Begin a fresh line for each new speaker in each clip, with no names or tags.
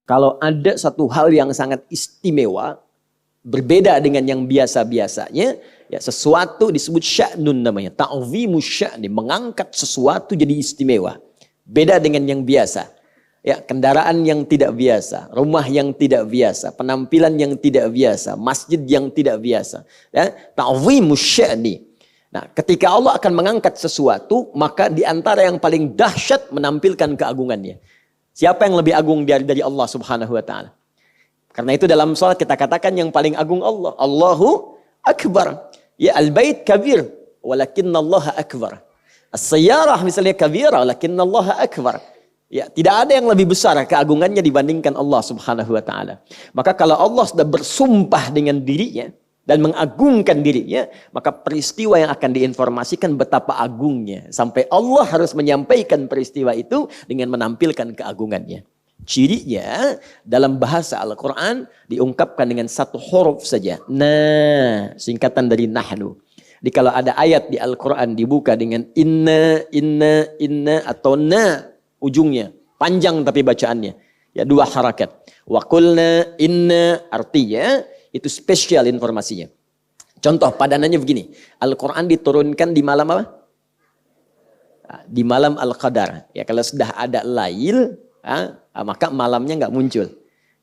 Kalau ada satu hal yang sangat istimewa, berbeda dengan yang biasa-biasanya, ya sesuatu disebut sya'nun namanya. Ta'zimu sya'ni, mengangkat sesuatu jadi istimewa. Beda dengan yang biasa. Ya, kendaraan yang tidak biasa, rumah yang tidak biasa, penampilan yang tidak biasa, masjid yang tidak biasa. Ya, ta'zimu sya'ni. Nah, ketika Allah akan mengangkat sesuatu, maka di antara yang paling dahsyat menampilkan keagungannya. Siapa yang lebih agung dari Allah Subhanahu wa taala? Karena itu dalam salat kita katakan yang paling agung Allah. Allahu akbar. Ya, al-bait kabir, walakinallaha akbar. As-sayyarah misalnya kabira, walakinallaha akbar. Ya, tidak ada yang lebih besar keagungannya dibandingkan Allah Subhanahu wa taala. Maka kalau Allah sudah bersumpah dengan dirinya dan mengagungkan dirinya, maka peristiwa yang akan diinformasikan betapa agungnya. Sampai Allah harus menyampaikan peristiwa itu dengan menampilkan keagungannya. Cirinya dalam bahasa Al-Quran diungkapkan dengan satu huruf saja. Nah, singkatan dari nahnu. Jadi kalau ada ayat di Al-Quran dibuka dengan inna atau na ujungnya. Panjang tapi bacaannya. Ya, 2 harakat. Wa qulna inna artinya itu spesial informasinya. Contoh padanannya begini. Al-Quran diturunkan di malam apa? Di malam Al-Qadar. Ya, kalau sudah ada lail, maka malamnya nggak muncul.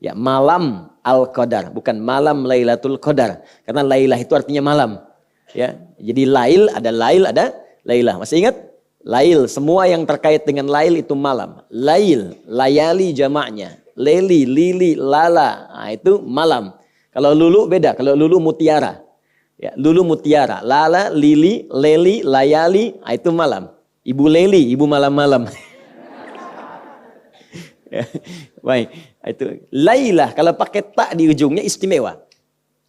Ya, malam Al-Qadar, bukan malam Lailatul Qadar. Karena Lailah itu artinya malam. Ya, jadi lail, ada Lailah. Masih ingat? Lail, semua yang terkait dengan lail itu malam. Lail, layali jamaknya. Leli, lili, lala, itu malam. Kalau lulu beda, kalau lulu mutiara. Ya, lulu mutiara, lala, lili, leli, layali, itu malam. Ibu Leli, ibu malam-malam. Ya, baik, itu Lailah kalau pakai tak di ujungnya istimewa.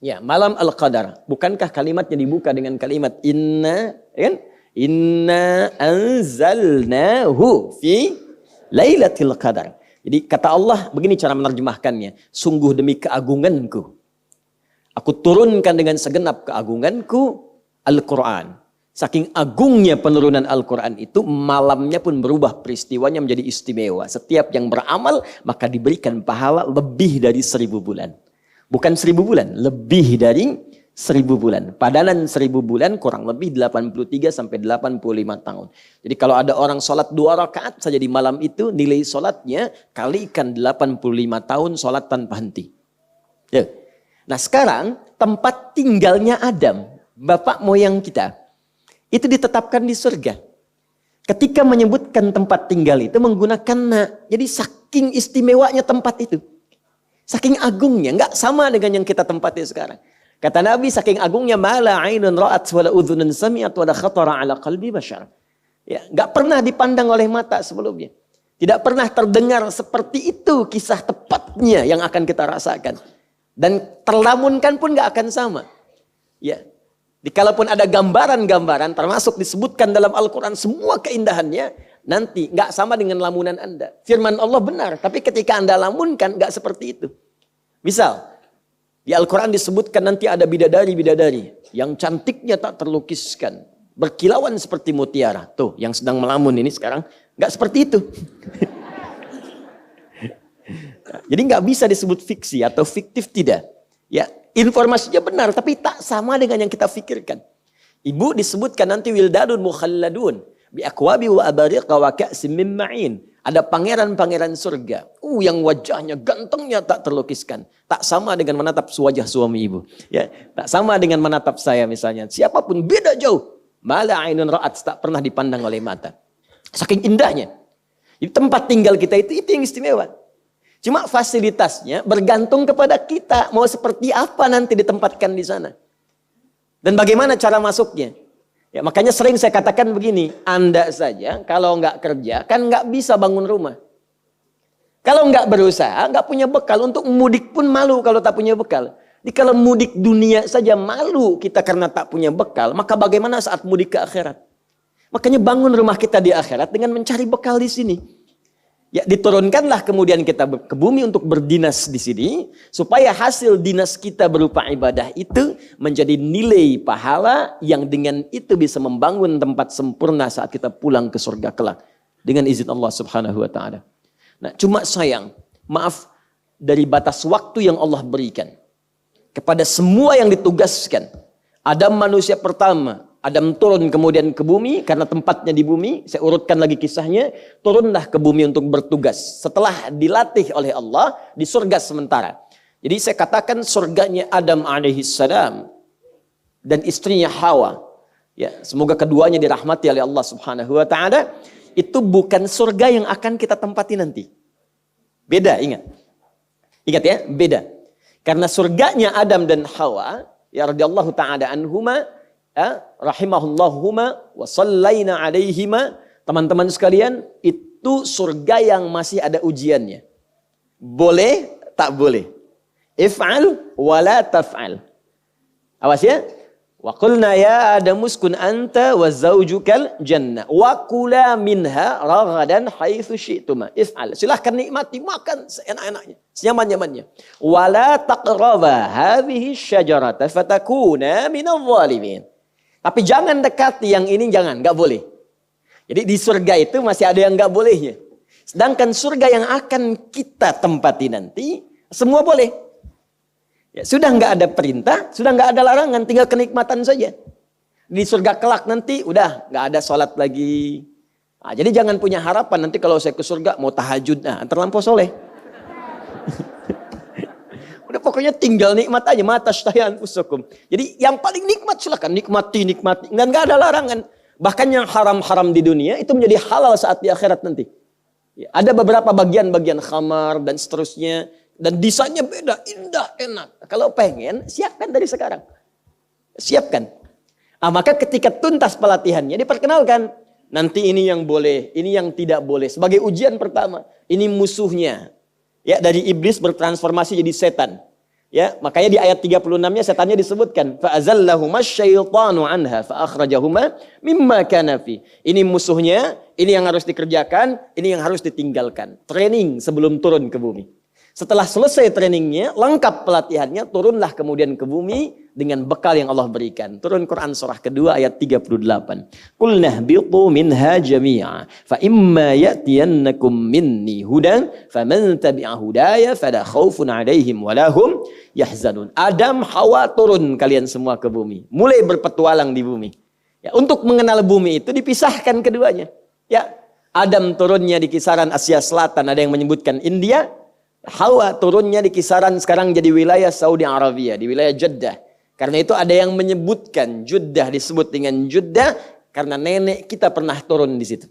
Ya, malam Al-Qadar. Bukankah kalimatnya dibuka dengan kalimat inna, kan? Inna anzalnahu fi Lailatul Qadar. Jadi kata Allah begini cara menerjemahkannya, sungguh demi keagunganku aku turunkan dengan segenap keagunganku Al-Quran. Saking agungnya penurunan Al-Quran itu, malamnya pun berubah peristiwanya menjadi istimewa. Setiap yang beramal, maka diberikan pahala lebih dari 1000 bulan. Bukan 1000 bulan, lebih dari 1000 bulan. Padanan 1000 bulan kurang lebih 83 sampai 85 tahun. Jadi kalau ada orang sholat 2 rakaat saja di malam itu, nilai sholatnya kalikan 85 tahun sholat tanpa henti. Ya. Nah sekarang tempat tinggalnya Adam, bapak moyang kita, itu ditetapkan di surga. Ketika menyebutkan tempat tinggal itu menggunakan na. Jadi saking istimewanya tempat itu. Saking agungnya, nggak sama dengan yang kita tempati sekarang. Kata Nabi saking agungnya mala ainun ra'at wala udhunun sami'at wala khatara ala qalbi bashar. Ya, nggak pernah dipandang oleh mata sebelumnya. Tidak pernah terdengar seperti itu kisah tepatnya yang akan kita rasakan. Dan terlamunkan pun nggak akan sama. Ya. Kalaupun ada gambaran-gambaran termasuk disebutkan dalam Al-Quran semua keindahannya, nanti nggak sama dengan lamunan Anda. Firman Allah benar, tapi ketika Anda lamunkan nggak seperti itu. Misal, di Al-Quran disebutkan nanti ada bidadari-bidadari yang cantiknya tak terlukiskan, berkilauan seperti mutiara. Tuh, yang sedang melamun ini sekarang nggak seperti itu. Jadi nggak bisa disebut fiksi atau fiktif, tidak. Ya, informasinya benar tapi tak sama dengan yang kita pikirkan. Ibu disebutkan nanti wildadun mukhalladun bi aqwabi wa abariq wa ka'sim min ma'in. Ada pangeran-pangeran surga. Yang wajahnya gantengnya tak terlukiskan. Tak sama dengan menatap wajah suami ibu. Ya, tak sama dengan menatap saya misalnya. Siapapun beda jauh. Mala ainun ra'at, tak pernah dipandang oleh mata. Saking indahnya. Di tempat tinggal kita itu yang istimewa. Cuma fasilitasnya bergantung kepada kita. Mau seperti apa nanti ditempatkan di sana. Dan bagaimana cara masuknya. Ya, makanya sering saya katakan begini. Anda saja kalau nggak kerja kan nggak bisa bangun rumah. Kalau nggak berusaha, nggak punya bekal. Untuk mudik pun malu kalau tak punya bekal. Jadi kalau mudik dunia saja malu kita karena tak punya bekal. Maka bagaimana saat mudik ke akhirat. Makanya bangun rumah kita di akhirat dengan mencari bekal di sini. Ya, diturunkanlah kemudian kita ke bumi untuk berdinas di sini supaya hasil dinas kita berupa ibadah itu menjadi nilai pahala yang dengan itu bisa membangun tempat sempurna saat kita pulang ke surga kelak dengan izin Allah Subhanahu wa taala. Nah, cuma sayang, maaf, dari batas waktu yang Allah berikan kepada semua yang ditugaskan. Adam manusia pertama, Adam turun kemudian ke bumi karena tempatnya di bumi. Saya urutkan lagi kisahnya. Turunlah ke bumi untuk bertugas. Setelah dilatih oleh Allah di surga sementara. Jadi saya katakan surganya Adam alaihissalam dan istrinya Hawa. Ya, semoga keduanya dirahmati oleh Allah Subhanahu wa taala. Itu bukan surga yang akan kita tempati nanti. Beda, ingat. Ingat ya, beda. Karena surganya Adam dan Hawa, ya radhiyallahu taala anhuma, rahimahullahuma wa sallaina alaihima, teman-teman sekalian, itu surga yang masih ada ujiannya. Boleh, tak boleh. If'al wala taf'al. Awas ya. Wa qulna ya Adamu uskun anta wa zaujukal jannah wa kula minha ragadan haitsu syi'tuma. If'al. Silahkan nikmati, makan seenak-enaknya, senyaman-nyamannya. Wala taqraba hadhihi syajarata fatakuna minadh dhalimin. Tapi jangan dekati yang ini, jangan, enggak boleh. Jadi di surga itu masih ada yang enggak bolehnya. Sedangkan surga yang akan kita tempati nanti semua boleh. Ya, sudah nggak ada perintah, sudah nggak ada larangan, tinggal kenikmatan saja. Di surga kelak nanti udah nggak ada sholat lagi. Nah, jadi jangan punya harapan nanti kalau saya ke surga mau tahajud, nah terlampau soleh. Udah pokoknya tinggal nikmat aja, mata sytahian usukum. Jadi yang paling nikmat silakan nikmati, dan nggak ada larangan. Bahkan yang haram-haram di dunia itu menjadi halal saat di akhirat nanti. Ya, ada beberapa bagian-bagian khamar dan seterusnya. Dan desainnya beda, indah, enak. Kalau pengen, siapkan dari sekarang. Siapkan. Maka ketika tuntas pelatihannya, diperkenalkan. Nanti ini yang boleh, ini yang tidak boleh. Sebagai ujian pertama, ini musuhnya. Ya, dari iblis bertransformasi jadi setan. Ya, makanya di ayat 36-nya setannya disebutkan. فَأَزَلَّهُمَا الشَّيْطَانُ عَنْهَا فَأَخْرَجَهُمَا مِمَّا كَانَ فِيهِ. Ini musuhnya, ini yang harus dikerjakan, ini yang harus ditinggalkan. Training sebelum turun ke bumi. Setelah selesai trainingnya, lengkap pelatihannya, turunlah kemudian ke bumi dengan bekal yang Allah berikan. Turun Quran surah kedua ayat 38. Qul nahbitu minha jami'a fa imma ya'tiyannakum minni hudan faman tabi'a hudaya fala khaufun 'alaihim wa lahum yahzanun. Adam, Hawa turun kalian semua ke bumi. Mulai berpetualang di bumi. Ya, untuk mengenal bumi itu dipisahkan keduanya. Ya, Adam turunnya di kisaran Asia Selatan, ada yang menyebutkan India. Hawa turunnya di kisaran sekarang jadi wilayah Saudi Arabia, di wilayah Jeddah. Karena itu ada yang menyebutkan Jeddah disebut dengan Jeddah karena nenek kita pernah turun di situ.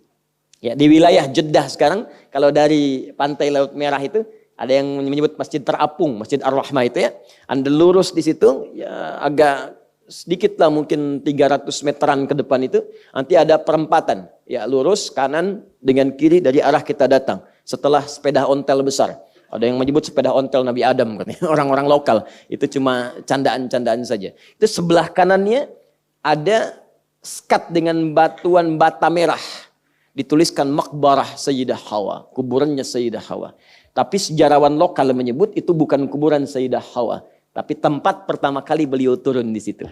Ya, di wilayah Jeddah sekarang, kalau dari pantai Laut Merah itu ada yang menyebut Masjid Terapung, Masjid Ar-Rahmah itu ya. Anda lurus di situ, ya agak sedikit lah mungkin 300 meteran ke depan itu, nanti ada perempatan. Ya, lurus kanan dengan kiri dari arah kita datang. Setelah sepeda ontel besar. Ada yang menyebut sepeda ontel Nabi Adam, katanya. Orang-orang lokal. Itu cuma candaan-candaan saja. Itu sebelah kanannya ada skat dengan batuan bata merah. Dituliskan Maqbarah Sayyidah Hawa. Kuburannya Sayyidah Hawa. Tapi sejarawan lokal menyebut itu bukan kuburan Sayyidah Hawa. Tapi tempat pertama kali beliau turun di situ.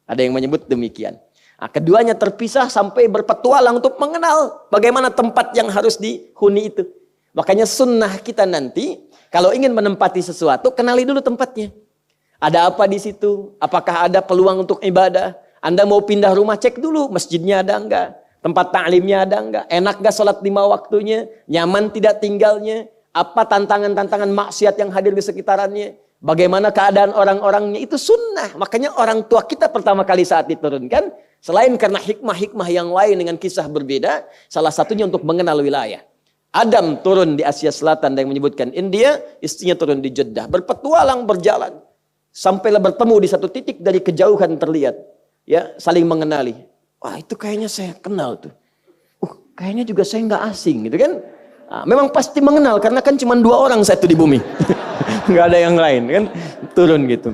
Ada yang menyebut demikian. Nah, keduanya terpisah sampai berpetualang untuk mengenal bagaimana tempat yang harus dihuni itu. Makanya sunnah kita nanti, kalau ingin menempati sesuatu, kenali dulu tempatnya. Ada apa di situ? Apakah ada peluang untuk ibadah? Anda mau pindah rumah, cek dulu masjidnya ada enggak? Tempat ta'limnya ada enggak? Enak enggak sholat 5 waktunya? Nyaman tidak tinggalnya? Apa tantangan-tantangan maksiat yang hadir di sekitarannya? Bagaimana keadaan orang-orangnya? Itu sunnah. Makanya orang tua kita pertama kali saat diturunkan, selain karena hikmah-hikmah yang lain dengan kisah berbeda, salah satunya untuk mengenal wilayah. Adam turun di Asia Selatan, yang menyebutkan India, istrinya turun di Jeddah. Berpetualang, berjalan. Sampailah bertemu di satu titik dari kejauhan terlihat. Ya, saling mengenali. Wah, itu kayaknya saya kenal tuh. Kayaknya juga saya nggak asing gitu kan. Nah, memang pasti mengenal, karena kan cuma 2 orang satu di bumi. Nggak ada yang lain kan. Turun gitu.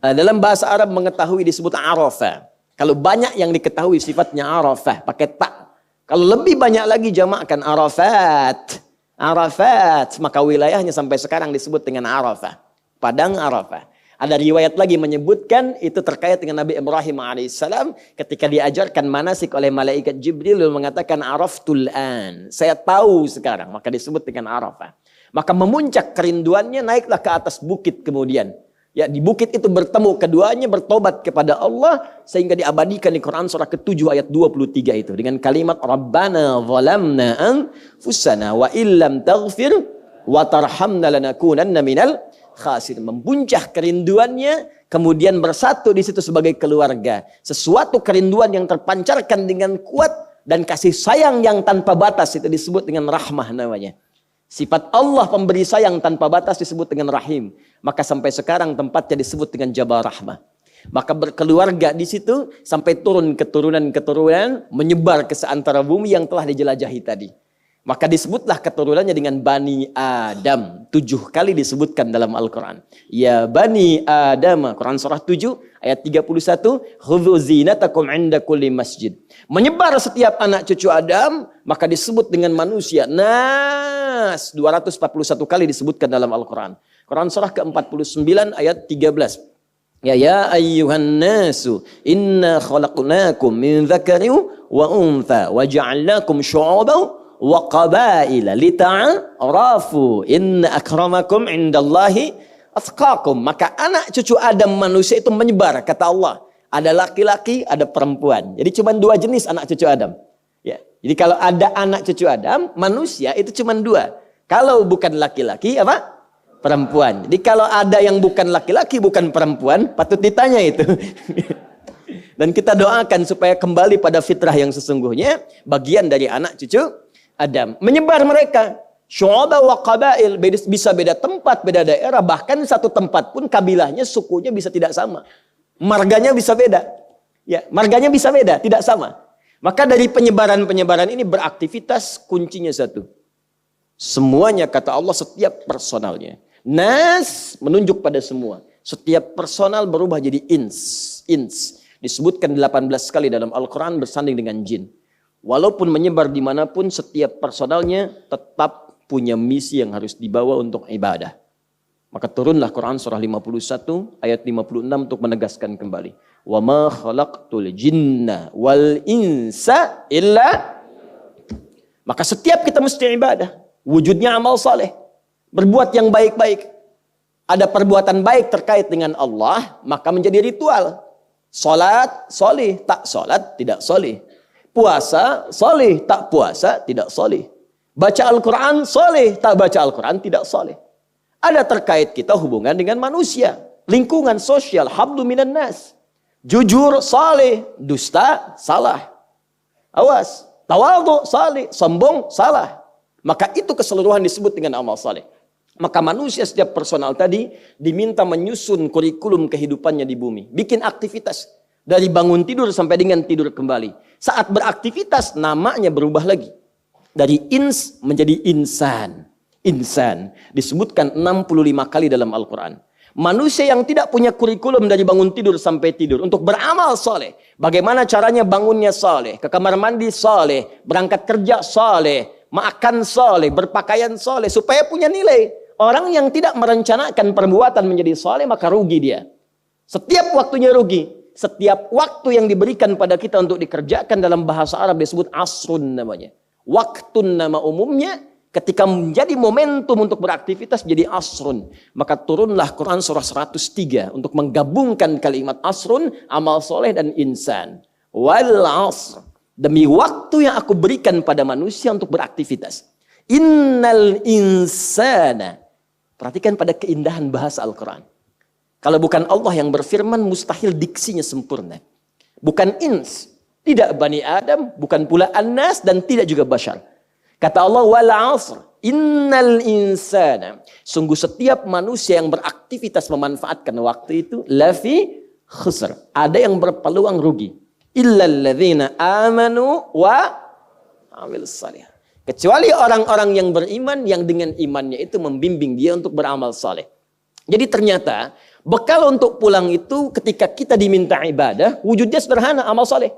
Dalam bahasa Arab mengetahui disebut arafah. Kalau banyak yang diketahui sifatnya arafah, pakai tak. Kalau lebih banyak lagi jamakkan Arafat. Arafat. Maka wilayahnya sampai sekarang disebut dengan Arafah. Padang Arafah. Ada riwayat lagi menyebutkan itu terkait dengan Nabi Ibrahim alaihissalam. Ketika diajarkan manasik oleh malaikat Jibril. Lalu mengatakan Araftul an. Saya tahu sekarang. Maka disebut dengan Arafah. Maka memuncak kerinduannya, naiklah ke atas bukit kemudian. Ya, di bukit itu bertemu keduanya, bertobat kepada Allah sehingga diabadikan di Quran surah ke-7 ayat 23 itu dengan kalimat Rabbana zalamna anfusana wa illam taghfir wa tarhamna lanakunanna minal khasirin. Mempuncak kerinduannya, kemudian bersatu di situ sebagai keluarga. Sesuatu kerinduan yang terpancarkan dengan kuat dan kasih sayang yang tanpa batas itu disebut dengan rahmah namanya. Sifat Allah pemberi sayang tanpa batas disebut dengan rahim. Maka sampai sekarang tempatnya disebut dengan Jabal Rahmah. Maka berkeluarga di situ sampai turun keturunan-keturunan menyebar ke seantara bumi yang telah dijelajahi tadi. Maka disebutlah keturunannya dengan Bani Adam. 7 kali disebutkan dalam Al-Quran. Ya Bani Adam. Quran surah 7 ayat 31. Khudhu zinatakum inda kulli masjid. Menyebar setiap anak cucu Adam. Maka disebut dengan manusia. Nas. 241 kali disebutkan dalam Al-Quran. Quran surah ke-49 ayat 13. Ya ayyuhan nasu. Inna khalaqnakum min dzakarin wa untha. Wa ja'alnakum syu'uban wa qabaila lita'arafu inna akramakum indallahi atqakum. Maka anak cucu Adam manusia itu menyebar, kata Allah. Ada laki-laki, ada perempuan. Jadi cuma 2 jenis anak cucu Adam. Ya. Jadi kalau ada anak cucu Adam, manusia itu cuma 2. Kalau bukan laki-laki, apa? Perempuan. Jadi kalau ada yang bukan laki-laki, bukan perempuan, patut ditanya itu. Dan kita doakan supaya kembali pada fitrah yang sesungguhnya, bagian dari anak cucu Adam. Menyebar mereka. Syu'aba wa qabail. Bisa beda tempat, beda daerah. Bahkan satu tempat pun kabilahnya, sukunya bisa tidak sama. Marganya bisa beda. Ya, marganya bisa beda, tidak sama. Maka dari penyebaran-penyebaran ini beraktivitas kuncinya satu. Semuanya kata Allah setiap personalnya. Nas menunjuk pada semua. Setiap personal berubah jadi ins. Disebutkan 18 kali dalam Al-Quran bersanding dengan jin. Walaupun menyebar dimanapun, setiap personalnya tetap punya misi yang harus dibawa untuk ibadah. Maka turunlah Quran surah 51 ayat 56 untuk menegaskan kembali. Wa ma khalaqtul jinna wal insa illa. Maka setiap kita mesti ibadah. Wujudnya amal saleh. Berbuat yang baik-baik. Ada perbuatan baik terkait dengan Allah, maka menjadi ritual. Salat, solih. Tak salat, tidak solih. Puasa, soleh. Tak puasa, tidak soleh. Baca Al-Quran, soleh. Tak baca Al-Quran, tidak soleh. Ada terkait kita hubungan dengan manusia. Lingkungan sosial, hablu minan nas. Jujur, soleh. Dusta, salah. Awas. Tawadhu, saleh. Sombong, salah. Maka itu keseluruhan disebut dengan amal saleh. Maka manusia setiap personal tadi diminta menyusun kurikulum kehidupannya di bumi. Bikin aktivitas. Dari bangun tidur sampai dengan tidur kembali. Saat beraktivitas namanya berubah lagi. Dari ins menjadi insan. Insan. Disebutkan 65 kali dalam Al-Quran. Manusia yang tidak punya kurikulum dari bangun tidur sampai tidur. Untuk beramal soleh. Bagaimana caranya bangunnya soleh. Ke kamar mandi soleh. Berangkat kerja soleh. Makan soleh. Berpakaian soleh. Supaya punya nilai. Orang yang tidak merencanakan perbuatan menjadi soleh, maka rugi dia. Setiap waktunya rugi. Setiap waktu yang diberikan pada kita untuk dikerjakan dalam bahasa Arab disebut asrun namanya. Waktu nama umumnya ketika menjadi momentum untuk beraktivitas jadi asrun. Maka turunlah Quran surah 103 untuk menggabungkan kalimat asrun, amal soleh dan insan. Wal asr. Demi waktu yang aku berikan pada manusia untuk beraktivitas. Innal insana. Perhatikan pada keindahan bahasa Al-Quran. Kalau bukan Allah yang berfirman, mustahil diksinya sempurna. Bukan ins, tidak Bani Adam, bukan pula An-Nas, dan tidak juga Bashar. Kata Allah, wal asr, innal insana. Sungguh setiap manusia yang beraktivitas memanfaatkan waktu itu, lafi khusr. Ada yang berpeluang rugi. Illal ladzina amanu wa amilus salih. Kecuali orang-orang yang beriman, yang dengan imannya itu membimbing dia untuk beramal saleh. Jadi ternyata bekal untuk pulang itu ketika kita diminta ibadah, wujudnya sederhana, amal saleh.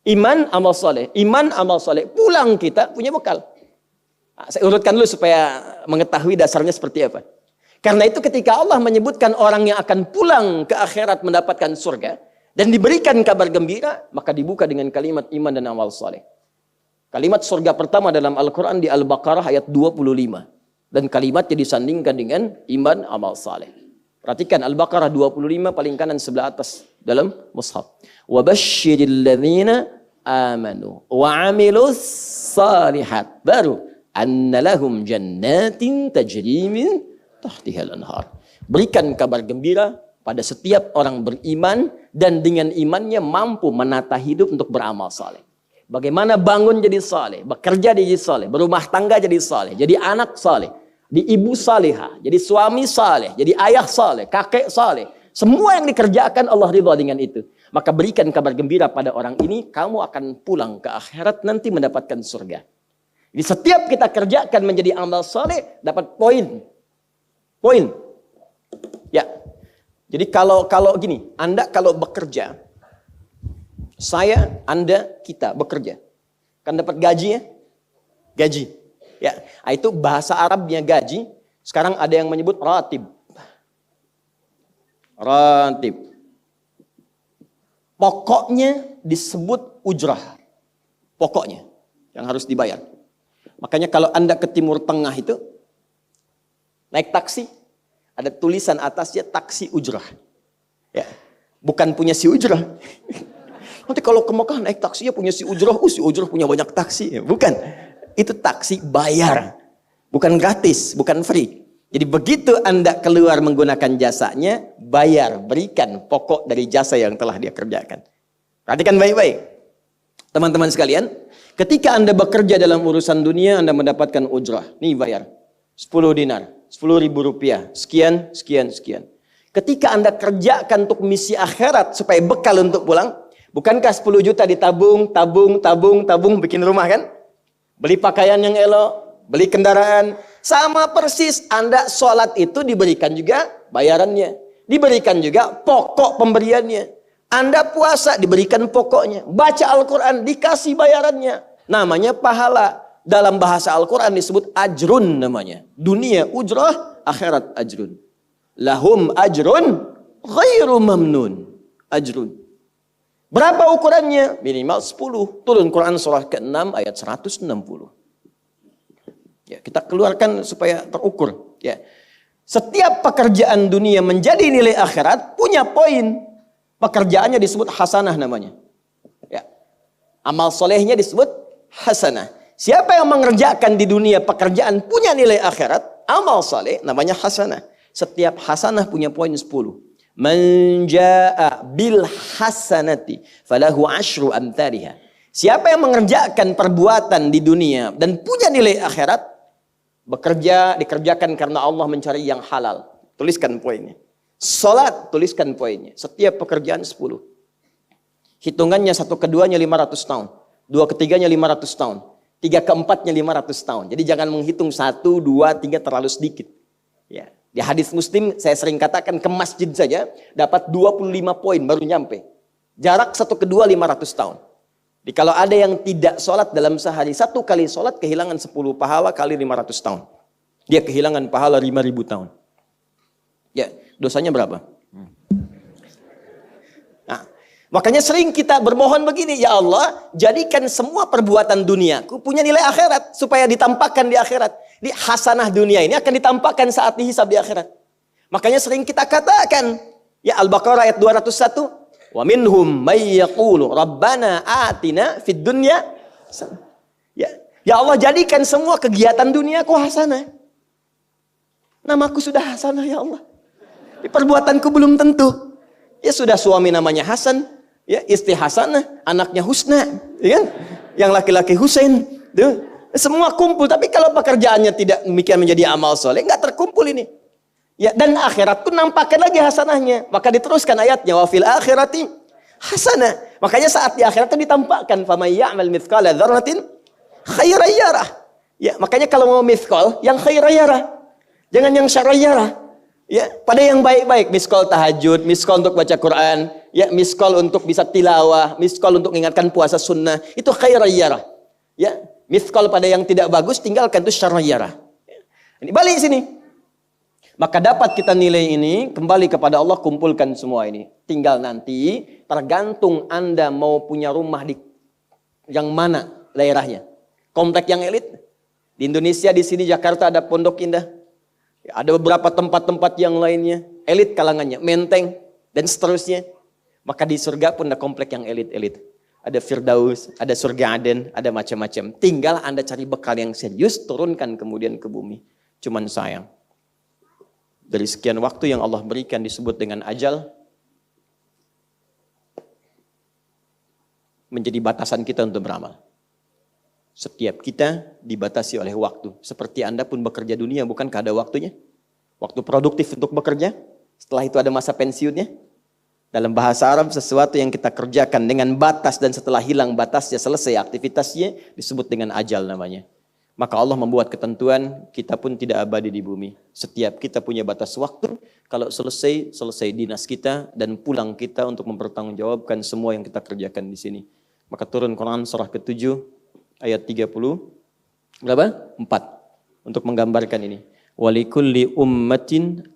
Iman, amal saleh. Iman, amal saleh. Pulang kita punya bekal. Saya urutkan dulu supaya mengetahui dasarnya seperti apa. Karena itu ketika Allah menyebutkan orang yang akan pulang ke akhirat mendapatkan surga dan diberikan kabar gembira, maka dibuka dengan kalimat iman dan amal saleh. Kalimat surga pertama dalam Al-Quran di Al-Baqarah ayat 25. Dan kalimatnya disandingkan dengan iman amal saleh. Perhatikan Al-Baqarah 25 paling kanan sebelah atas dalam mushaf. Wa basyiril ladzina amanu wa 'amilus salihat. Baru anna lahum jannatin tajri min tahtihal anhar. Berikan kabar gembira pada setiap orang beriman dan dengan imannya mampu menata hidup untuk beramal saleh. Bagaimana bangun jadi saleh, bekerja jadi saleh, berumah tangga jadi saleh, jadi anak saleh, di ibu salihah, jadi suami saleh, jadi ayah saleh, kakek saleh. Semua yang dikerjakan Allah ridha dengan itu. Maka berikan kabar gembira pada orang ini, kamu akan pulang ke akhirat nanti mendapatkan surga. Jadi setiap kita kerjakan menjadi amal saleh dapat poin. Poin. Ya. Jadi kalau gini, Anda kalau bekerja, saya, Anda, kita bekerja. Kan dapat gaji ya? Gaji. Ya, itu bahasa Arabnya gaji. Sekarang ada yang menyebut ratib. Ratib. Pokoknya disebut ujrah. Pokoknya yang harus dibayar. Makanya kalau Anda ke Timur Tengah itu naik taksi, ada tulisan atasnya taksi ujrah. Ya, bukan punya si ujrah. Nanti kalau ke Mekah naik taksinya punya si ujrah, si ujrah punya banyak taksi. Ya, bukan. Itu taksi bayar. Bukan gratis, bukan free. Jadi begitu Anda keluar menggunakan jasanya, bayar, berikan pokok dari jasa yang telah dia kerjakan. Perhatikan baik-baik. Teman-teman sekalian, ketika Anda bekerja dalam urusan dunia, Anda mendapatkan ujrah. Nih bayar. 10 dinar, 10.000 rupiah, sekian, sekian, sekian. Ketika Anda kerjakan untuk misi akhirat supaya bekal untuk pulang, bukankah 10 juta ditabung, tabung, bikin rumah kan? Beli pakaian yang elok, beli kendaraan. Sama persis Anda sholat itu diberikan juga bayarannya. Diberikan juga pokok pemberiannya. Anda puasa diberikan pokoknya. Baca Al-Quran dikasih bayarannya. Namanya pahala. Dalam bahasa Al-Quran disebut ajrun namanya. Dunia ujrah, akhirat ajrun. Lahum ajrun ghairu mamnun. Ajrun. Berapa ukurannya? Minimal 10. Turun Quran surah ke-6 ayat 160. Ya, kita keluarkan supaya terukur. Ya. Setiap pekerjaan dunia menjadi nilai akhirat punya poin. Pekerjaannya disebut hasanah namanya. Ya. Amal solehnya disebut hasanah. Siapa yang mengerjakan di dunia pekerjaan punya nilai akhirat, amal soleh namanya hasanah. Setiap hasanah punya poin 10. Man jaa bil hasanati falahu asyru amthaliha. Siapa yang mengerjakan perbuatan di dunia dan punya nilai akhirat, bekerja dikerjakan karena Allah mencari yang halal. Tuliskan poinnya. Salat, tuliskan poinnya. Setiap pekerjaan 10. Hitungannya 1 keduanya 500 tahun. 2 ketiganya 500 tahun. 3 keempatnya 500 tahun. Jadi jangan menghitung 1, 2, 3 terlalu sedikit. Ya. Di hadis Muslim saya sering katakan ke masjid saja dapat 25 poin baru nyampe. Jarak 1 ke 2 500 tahun. Jadi kalau ada yang tidak sholat dalam sehari, 1 kali sholat kehilangan 10 pahala kali 500 tahun. Dia kehilangan pahala 5.000 tahun. Ya, dosanya berapa? Nah, makanya sering kita bermohon begini, ya Allah, jadikan semua perbuatan duniaku punya nilai akhirat supaya ditampakkan di akhirat. Di hasanah dunia ini akan ditampakkan saat dihisab di akhirat. Makanya sering kita katakan, ya Al-Baqarah ayat 201, wa minhum may yaqulu rabbana atina fid dunya. Ya Allah, jadikan semua kegiatan duniaku hasanah. Namaku sudah hasanah ya Allah. Perbuatanku belum tentu. Ya sudah suami namanya Hasan, ya istri hasanah, anaknya husna, ya kan? Yang laki-laki Husain, tuh. Semua kumpul, tapi kalau pekerjaannya tidak demikian menjadi amal soleh, nggak terkumpul ini. Ya, dan akhirat pun nampakkan lagi hasanahnya. Maka diteruskan ayatnya, wa fil akhirati hasanah. Makanya saat di akhirat itu ditampakkan, faman ya'mal mithqala dzarratin khairan yarah. Ya, makanya kalau mau mithqal, yang khairan yarah. Jangan yang syarran yarah. Ya, pada yang baik-baik, miskol tahajud, miskol untuk baca Quran, ya, miskol untuk bisa tilawah, miskol untuk mengingatkan puasa sunnah, itu khairan yarah. Ya, mithqal pada yang tidak bagus, tinggalkan itu syarran yarah. Ini balik sini. Maka dapat kita nilai ini, kembali kepada Allah, kumpulkan semua ini. Tinggal nanti, tergantung Anda mau punya rumah di yang mana daerahnya. Komplek yang elit, Di Indonesia, di sini Jakarta ada Pondok Indah. Ada beberapa tempat-tempat yang lainnya. Elit kalangannya, Menteng, dan seterusnya. Maka di surga pun ada komplek yang elit-elit. Ada Firdaus, ada surga Aden, ada macam-macam. Tinggal Anda cari bekal yang serius, turunkan kemudian ke bumi. Cuman sayang. Dari sekian waktu yang Allah berikan disebut dengan ajal, menjadi batasan kita untuk beramal. Setiap kita dibatasi oleh waktu. Seperti Anda pun bekerja dunia, bukankah ada waktunya? Waktu produktif untuk bekerja, setelah itu ada masa pensiunnya. Dalam bahasa Arab, sesuatu yang kita kerjakan dengan batas dan setelah hilang batasnya, selesai aktivitasnya, disebut dengan ajal namanya. Maka Allah membuat ketentuan, kita pun tidak abadi di bumi. Setiap kita punya batas waktu, kalau selesai dinas kita, dan pulang kita untuk mempertanggungjawabkan semua yang kita kerjakan di sini. Maka turun Quran surah ke-7, ayat 30, berapa? 4, untuk menggambarkan ini. وَلِكُلِّ أُمَّةٍ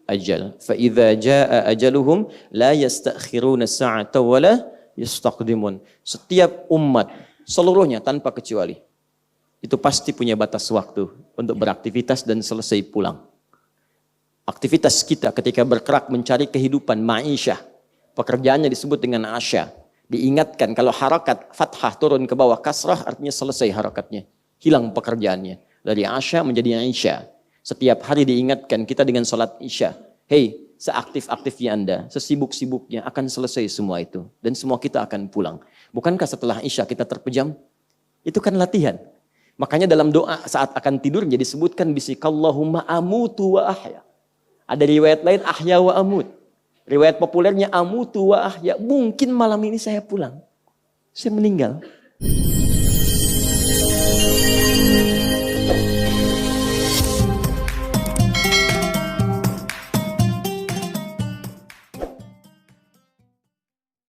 أَجَلٍ فَإِذَا جَاءَ أَجَلُهُمْ لَا يَسْتَأْخِرُونَ سَاعَةً وَلَا يَسْتَقْدِمُونَ. Setiap umat, seluruhnya tanpa kecuali, itu pasti punya batas waktu untuk beraktivitas dan selesai pulang. Aktivitas kita ketika bergerak mencari kehidupan, ma'isyah, pekerjaannya disebut dengan asya. Diingatkan kalau harakat fathah turun ke bawah kasrah, artinya selesai harakatnya. Hilang pekerjaannya. Dari asya menjadi isya. Setiap hari diingatkan kita dengan sholat isya. Hei, seaktif-aktifnya Anda, sesibuk-sibuknya akan selesai semua itu. Dan semua kita akan pulang. Bukankah setelah isya kita terpejam? Itu kan latihan. Makanya dalam doa saat akan tidur jadi disebutkan bisikallahumma amutu wa ahya. Ada riwayat lain ahya wa amut. Riwayat populernya amutu wa ahya. Mungkin malam ini saya pulang. Saya meninggal.